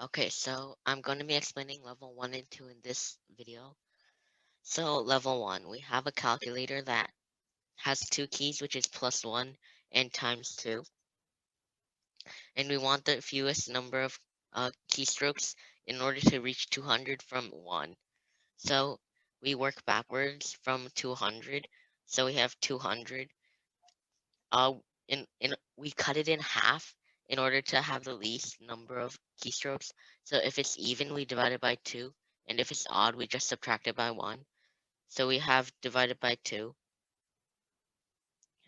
Okay, so I'm going to be explaining level 1 and 2 in this video. So level 1, we have a calculator that has two keys, which is +1 and ×2. And we want the fewest number of keystrokes in order to reach 200 from 1. So we work backwards from 200. So we have 200. Uh, we cut it in half in order to have the least number of keystrokes. So if it's even, we divide it by 2, and if it's odd, we just subtract it by 1. So we have divided by 2,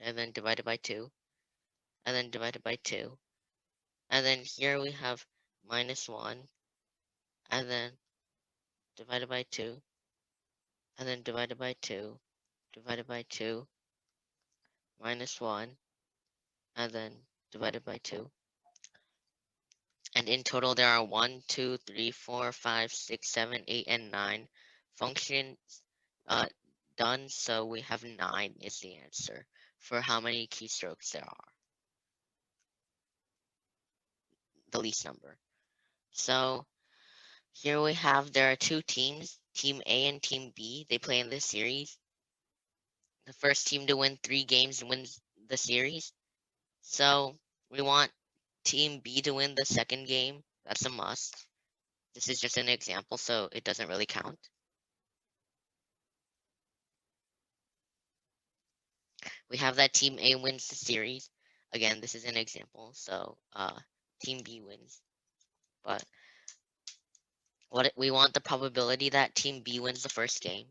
and then divided by 2, and then divided by 2, and then here we have -1, and then divided by 2, and then divided by 2, divided by 2, -1, and then divided by 2. And in total, there are 1, 2, 3, 4, 5, 6, 7, 8, and 9 functions uh, done. So we have 9 is the answer for how many keystrokes there are, the least number. So here we have there are two teams, Team A and Team B. They play in this series. The first team to win 3 games wins the series. So we want Team B to win the second game. That's a must. This is just an example, so it doesn't really count. We have that Team A wins the series. Again, this is an example, so Team B wins. But we want the probability that Team B wins the first game.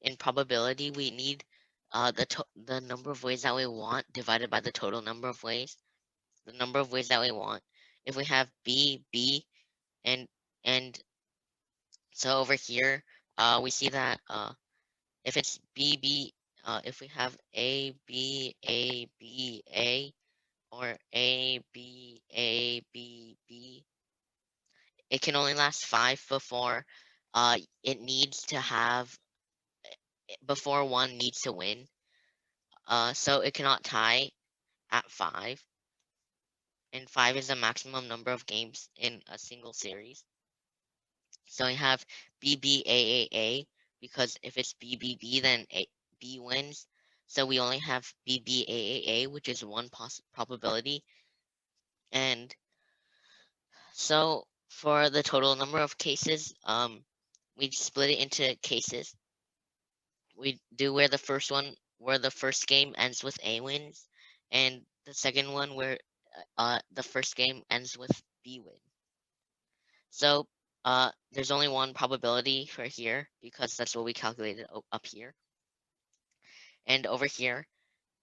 In probability, we need the number of ways that we want divided by the total number of ways. The number of ways that we want. If we have B, B, and and so over here, we see that if it's B, B, if we have A, B, A, B, A, or A, B, A, B, B. It can only last 5 before it needs to have before one needs to win. So it cannot tie at 5, and 5 is the maximum number of games in a single series. So we have BBAAA because if it's BBB, then B wins. So we only have BBAAA, which is one probability, and so for the total number of cases, we split it into cases. We do where the first game ends with A wins, and the second one where the first game ends with B win. So there's only one probability for here because that's what we calculated up here. And over here,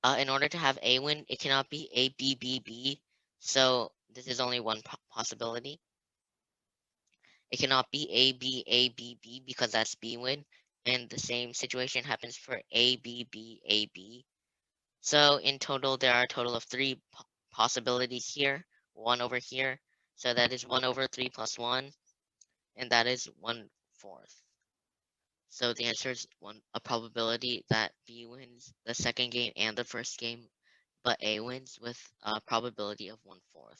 in order to have A win, it cannot be A B B B. So this is only one possibility. It cannot be A, B, A, B, B because that's B win. And the same situation happens for A, B, B, A, B. So in total, there are a total of 3 possibilities here, 1 over here. So that is 1 over 3 plus 1, and that is 1/4. So the answer is a probability that B wins the second game and the first game, but A wins with a probability of 1/4.